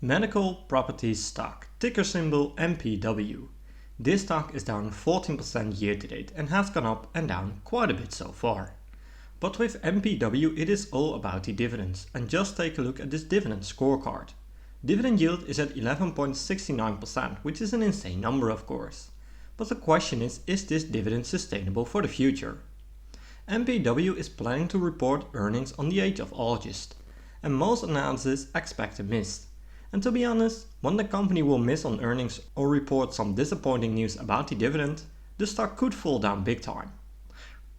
Medical Property Stock, ticker symbol MPW. This stock is down 14% year to date and has gone up and down quite a bit so far. But with MPW it is all about the dividends, and just take a look at this dividend scorecard. Dividend yield is at 11.69%, which is an insane number of course. But the question is this dividend sustainable for the future? MPW is planning to report earnings on the 8th of August, and most analysts expect a miss. And to be honest, when the company will miss on earnings or report some disappointing news about the dividend, the stock could fall down big time.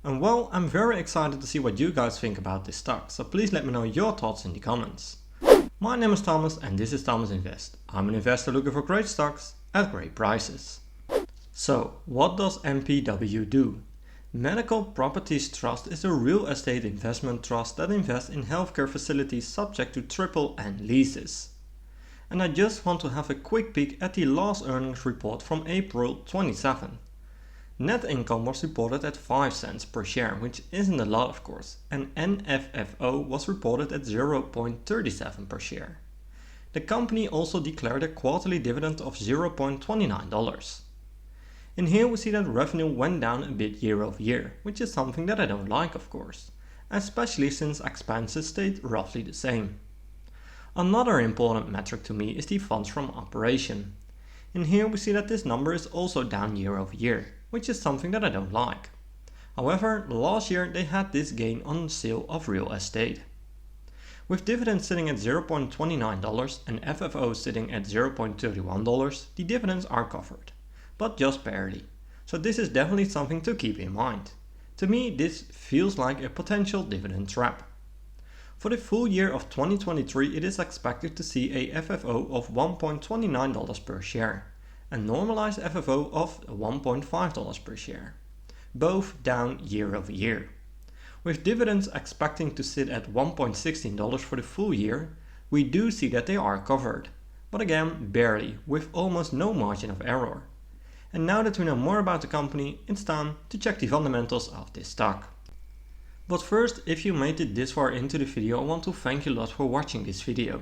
And well, I'm very excited to see what you guys think about this stock, so please let me know your thoughts in the comments. My name is Thomas and this is Thomas Invest. I'm an investor looking for great stocks at great prices. So, what does MPW do? Medical Properties Trust is a real estate investment trust that invests in healthcare facilities subject to triple N leases. And I just want to have a quick peek at the last earnings report from April 27. Net income was reported at 5 cents per share, which isn't a lot of course, and NFFO was reported at 0.37 per share. The company also declared a quarterly dividend of $0.29. In here we see that revenue went down a bit year over year, which is something that I don't like of course, especially since expenses stayed roughly the same. Another important metric to me is the funds from operation. In here we see that this number is also down year over year, which is something that I don't like. However, last year they had this gain on sale of real estate. With dividends sitting at $0.29 and FFO sitting at $0.31, the dividends are covered, but just barely. So this is definitely something to keep in mind. To me, this feels like a potential dividend trap. For the full year of 2023, it is expected to see a FFO of $1.29 per share and normalized FFO of $1.5 per share, both down year over year. With dividends expecting to sit at $1.16 for the full year, we do see that they are covered, but again barely, with almost no margin of error. And now that we know more about the company, it's time to check the fundamentals of this stock. But first, if you made it this far into the video, I want to thank you a lot for watching this video.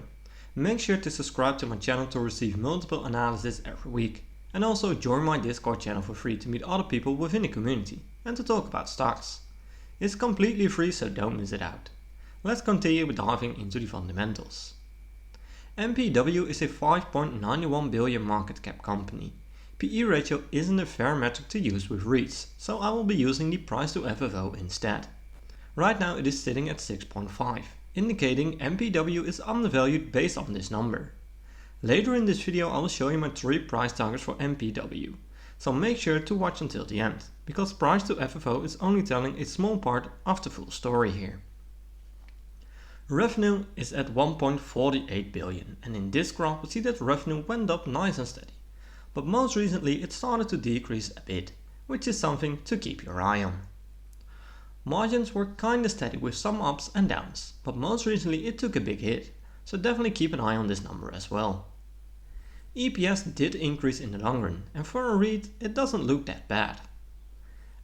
Make sure to subscribe to my channel to receive multiple analyses every week, and also join my Discord channel for free to meet other people within the community and to talk about stocks. It's completely free, so don't miss it out. Let's continue with diving into the fundamentals. MPW is a 5.91 billion market cap company. PE ratio isn't a fair metric to use with REITs, so I will be using the price to FFO instead. Right now it is sitting at 6.5, indicating MPW is undervalued based on this number. Later in this video I will show you my 3 price targets for MPW, so make sure to watch until the end, because price to FFO is only telling a small part of the full story here. Revenue is at 1.48 billion, and in this graph we see that revenue went up nice and steady, but most recently it started to decrease a bit, which is something to keep your eye on. Margins were kinda steady with some ups and downs, but most recently it took a big hit, so definitely keep an eye on this number as well. EPS did increase in the long run, and for a REIT it doesn't look that bad.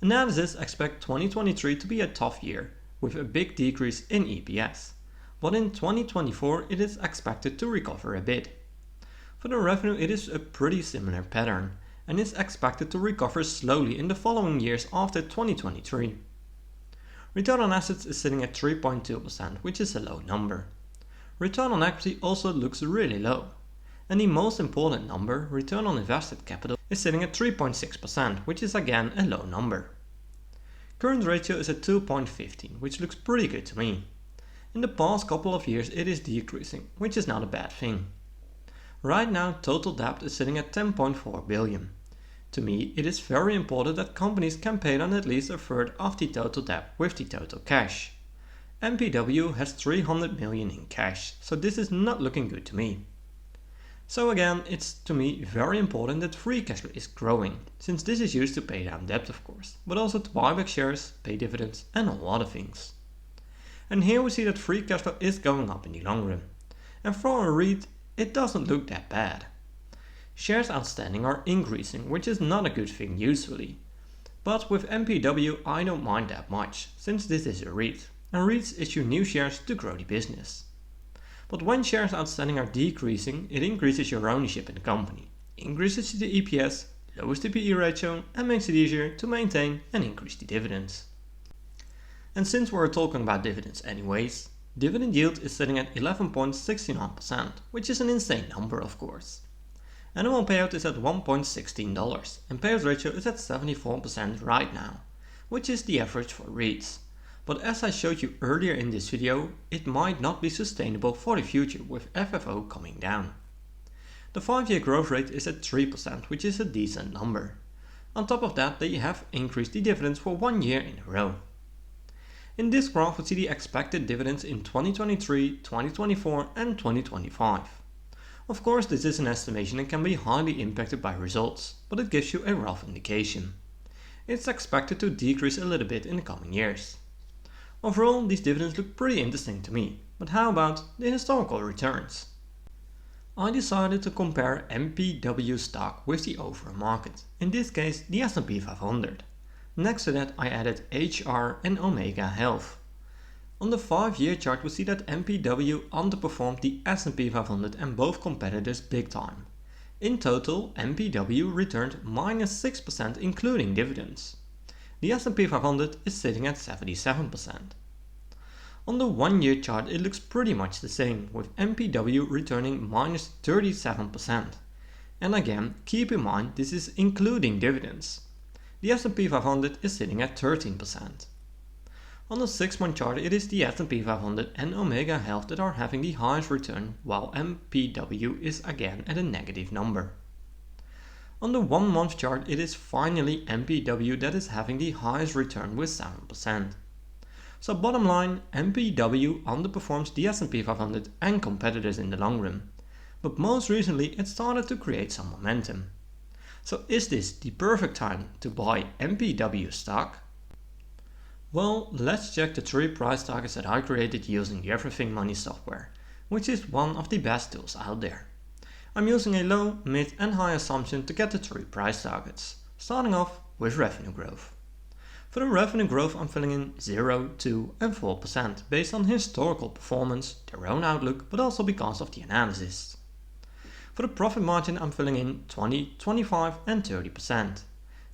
Analysts expect 2023 to be a tough year, with a big decrease in EPS, but in 2024 it is expected to recover a bit. For the revenue it is a pretty similar pattern, and is expected to recover slowly in the following years after 2023. Return on assets is sitting at 3.2%, which is a low number. Return on equity also looks really low. And the most important number, return on invested capital, is sitting at 3.6%, which is again a low number. Current ratio is at 2.15, which looks pretty good to me. In the past couple of years it is decreasing, which is not a bad thing. Right now total debt is sitting at 10.4 billion. To me, it is very important that companies can pay down at least a third of the total debt with the total cash. MPW has 300 million in cash, so this is not looking good to me. So again, it's to me very important that free cash flow is growing, since this is used to pay down debt of course, but also to buy back shares, pay dividends and all other things. And here we see that free cash flow is going up in the long run. And for a REIT, it doesn't look that bad. Shares outstanding are increasing, which is not a good thing usually. But with MPW I don't mind that much, since this is a REIT, and REITs issue new shares to grow the business. But when shares outstanding are decreasing, it increases your ownership in the company, increases the EPS, lowers the PE ratio and makes it easier to maintain and increase the dividends. And since we're talking about dividends anyways, dividend yield is sitting at 11.69%, which is an insane number of course. Annual payout is at $1.16 and payout ratio is at 74% right now, which is the average for REITs. But as I showed you earlier in this video, it might not be sustainable for the future with FFO coming down. The 5-year growth rate is at 3%, which is a decent number. On top of that, they have increased the dividends for 1 year in a row. In this graph we see the expected dividends in 2023, 2024 and 2025. Of course this is an estimation and can be highly impacted by results, but it gives you a rough indication. It's expected to decrease a little bit in the coming years. Overall these dividends look pretty interesting to me, but how about the historical returns? I decided to compare MPW stock with the overall market, in this case the S&P 500. Next to that I added HR and Omega Health. On the 5-year chart we see that MPW underperformed the S&P 500 and both competitors big time. In total MPW returned -6% including dividends. The S&P 500 is sitting at 77%. On the 1-year chart it looks pretty much the same, with MPW returning -37%. And again keep in mind this is including dividends. The S&P 500 is sitting at 13%. On the 6-month chart it is the S&P 500 and Omega Health that are having the highest return, while MPW is again at a negative number. On the 1-month chart it is finally MPW that is having the highest return with 7%. So bottom line, MPW underperforms the S&P 500 and competitors in the long run, but most recently it started to create some momentum. So is this the perfect time to buy MPW stock? Well, let's check the 3 price targets that I created using the Everything Money software, which is one of the best tools out there. I'm using a low, mid and high assumption to get the 3 price targets, starting off with revenue growth. For the revenue growth I'm filling in 0, 2 and 4% based on historical performance, their own outlook, but also because of the analysis. For the profit margin I'm filling in 20, 25 and 30%.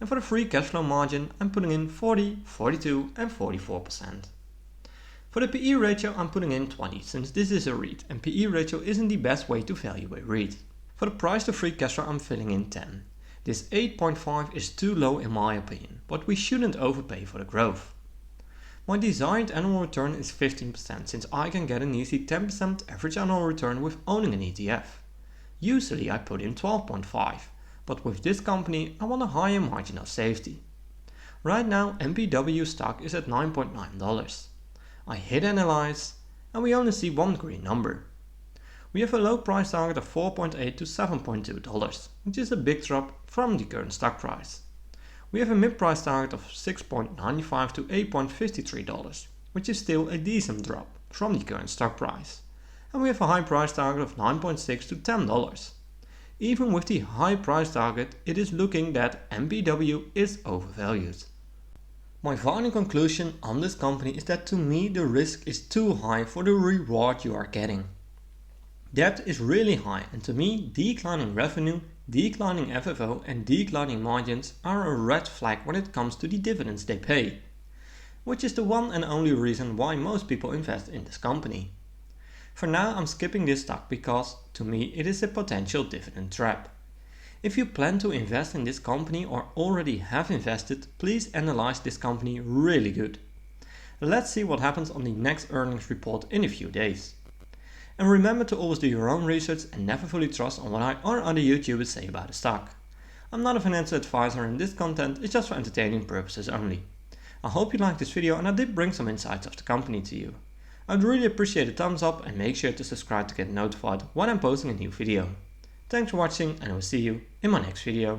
And for the free cash flow margin I'm putting in 40, 42 and 44%. For the PE ratio I'm putting in 20 since this is a REIT and PE ratio isn't the best way to value a REIT. For the price to free cash flow I'm filling in 10. This 8.5 is too low in my opinion, but we shouldn't overpay for the growth. My desired annual return is 15% since I can get an easy 10% average annual return with owning an ETF. Usually I put in 12.5, but with this company I want a higher margin of safety. Right now MPW stock is at $9.9. I hit analyze and we only see one green number. We have a low price target of $4.8 to $7.2, which is a big drop from the current stock price. We have a mid price target of $6.95 to $8.53, which is still a decent drop from the current stock price. And we have a high price target of $9.6 to $10. Even with the high price target, it is looking that MPW is overvalued. My final conclusion on this company is that to me the risk is too high for the reward you are getting. Debt is really high and to me declining revenue, declining FFO and declining margins are a red flag when it comes to the dividends they pay, which is the one and only reason why most people invest in this company. For now I'm skipping this stock because to me it is a potential dividend trap. If you plan to invest in this company or already have invested, please analyze this company really good. Let's see what happens on the next earnings report in a few days. And remember to always do your own research and never fully trust on what I or other YouTubers say about a stock. I'm not a financial advisor and this content is just for entertaining purposes only. I hope you liked this video and I did bring some insights of the company to you. I'd really appreciate a thumbs up and make sure to subscribe to get notified when I'm posting a new video. Thanks for watching and I will see you in my next video.